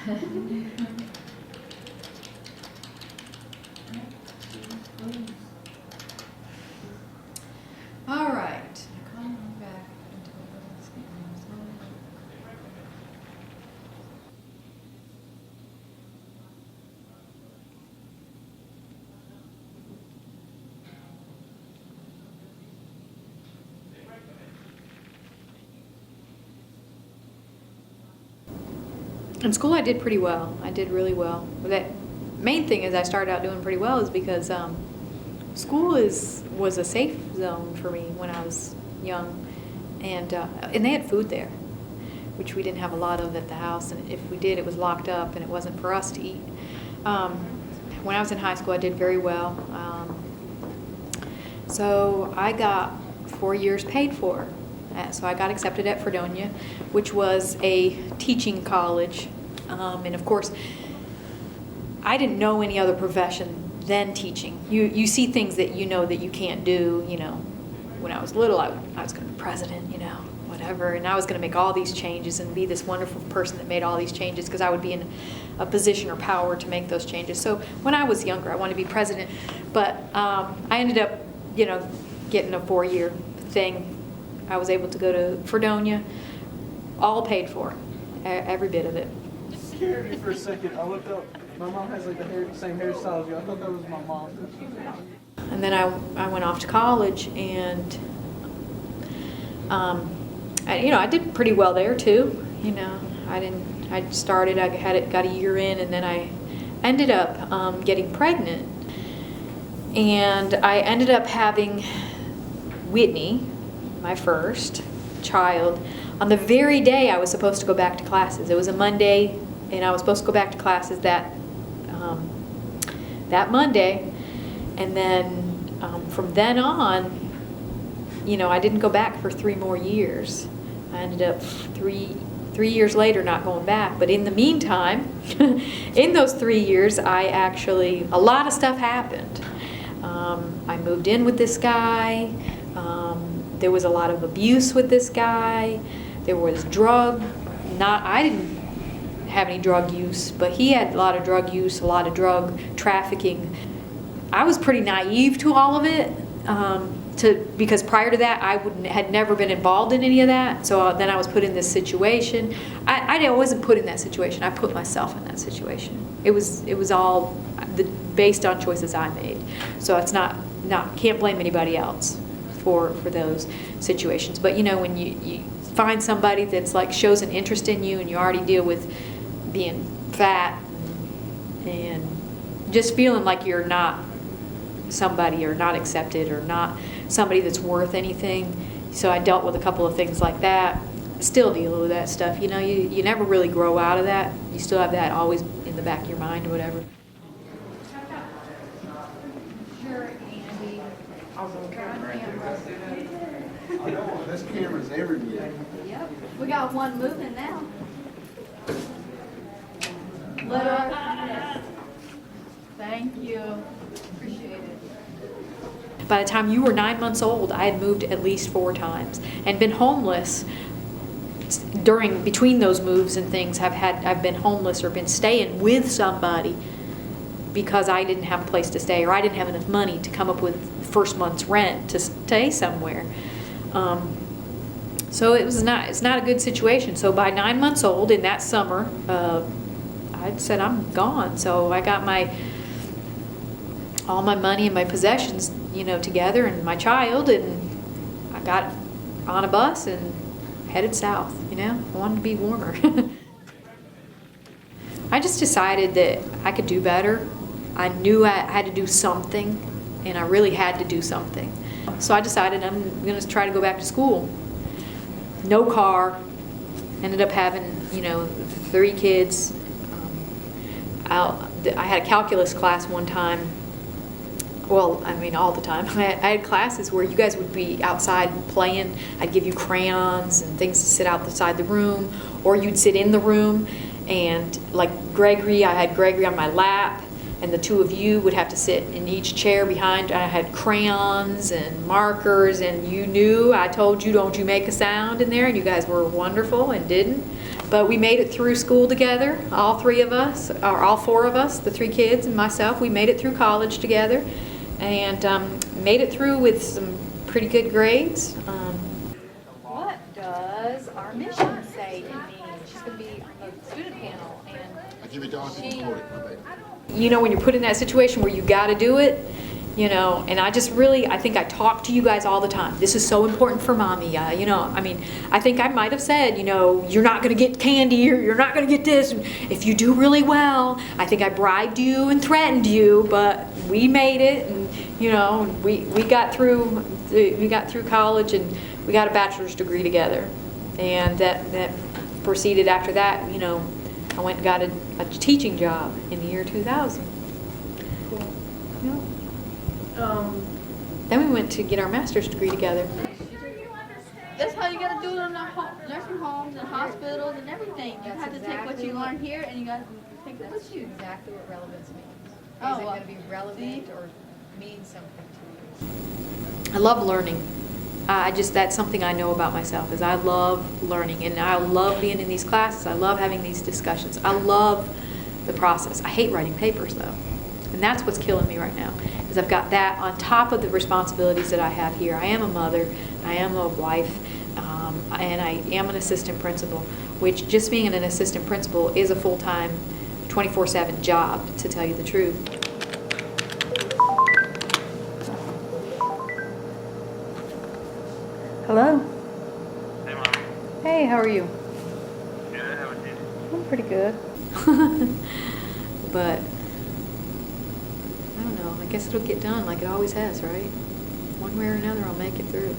All right. In school, I did pretty well. I did really well. That main thing is I started out doing pretty well is because school was a safe zone for me when I was young, and they had food there, which we didn't have a lot of at the house, and if we did, it was locked up and it wasn't for us to eat. When I was in high school, I did very well. So I got 4 years paid for. So I got accepted at Fredonia, which was a teaching college. And of course, I didn't know any other profession than teaching. You see things that you know that you can't do. You know, when I was little, I was going to be president, you know, whatever. And I was going to make all these changes and be this wonderful person that made all these changes because I would be in a position or power to make those changes. So when I was younger, I wanted to be president. But I ended up, you know, getting a 4-year thing. I was able to go to Fredonia, all paid for, every bit of it. Scared me for a second. I looked up. My mom has like the same hairstyle as you. I thought that was my mom. And then I went off to college, and I did pretty well there too. You know, I started. I got a year in, and then I ended up getting pregnant, and I ended up having Whitney, my first child, on the very day I was supposed to go back to classes. It was a Monday, and I was supposed to go back to classes that Monday, and then from then on, you know, I didn't go back for 3 more years. I ended up three years later not going back. But in the meantime, in those 3 years, a lot of stuff happened. I moved in with this guy. There was a lot of abuse with this guy. There was I didn't have any drug use, but he had a lot of drug use, a lot of drug trafficking. I was pretty naive to all of it, because prior to that, I had never been involved in any of that. So then I was put in this situation. I wasn't put in that situation. I put myself in that situation. It was all based on choices I made. So it's can't blame anybody else for those situations. But you know, when you find somebody that's like shows an interest in you, and you already deal with being fat and just feeling like you're not somebody, or not accepted, or not somebody that's worth anything. So I dealt with a couple of things like that. Still dealing with that stuff. You know, you never really grow out of that. You still have that always in the back of your mind or whatever. I know, there's cameras everywhere. Yep, we got one moving now. Thank you. Appreciate it. By the time you were 9 months old, I had moved at least 4 times and been homeless between those moves and things. I've been homeless or been staying with somebody because I didn't have a place to stay, or I didn't have enough money to come up with first month's rent to stay somewhere. So it's not a good situation. So by 9 months old in that summer, I said I'm gone. So I got all my money and my possessions, you know, together, and my child, and I got on a bus and headed south. You know, I wanted to be warmer. I just decided that I could do better. I knew I had to do something, and I really had to do something. So I decided I'm going to try to go back to school. No car. Ended up having, you know, 3 kids. I had a calculus class one time. Well, I mean, all the time. I had classes where you guys would be outside playing. I'd give you crayons and things to sit outside the room, or you'd sit in the room. And like Gregory, I had Gregory on my lap. and the two of you would have to sit in each chair behind. I had crayons and markers, and you knew, I told you, don't you make a sound in there, and you guys were wonderful and didn't. But we made it through school together, all three of us, or all four of us, the 3 kids and myself. We made it through college together, and made it through with some pretty good grades. What does our mission say to me? She's going to be on the student panel, and Give it down to you, hold it, my baby. you know, when you're put in that situation where you got to do it, you know, and I think I talk to you guys all the time. This is so important for mommy. You know, I mean, I think I might have said, you know, you're not going to get candy, or you're not going to get this. If you do really well, I think I bribed you and threatened you, but we made it, and you know, we got through college, and we got a bachelor's degree together, and that proceeded after that. You know, I went and got a teaching job in the year 2000. Cool. Yeah. Then we went to get our master's degree together. That's how you gotta do it in the nursing homes and hospitals and everything. You That's have to take what exactly you what- learn here and you gotta take that with you. Exactly what relevance means. Oh, Is it well, going to be relevant see? or mean something to you? I love learning. That's something I know about myself, is I love learning, and I love being in these classes. I love having these discussions. I love the process. I hate writing papers, though. And that's what's killing me right now, is I've got that on top of the responsibilities that I have here. I am a mother, I am a wife, and I am an assistant principal, which just being an assistant principal is a full-time, 24/7 job, to tell you the truth. Hello. Hey, Mom. Hey, how are you? Good, how about you? I'm pretty good. But I don't know. I guess it'll get done like it always has, right? One way or another, I'll make it through.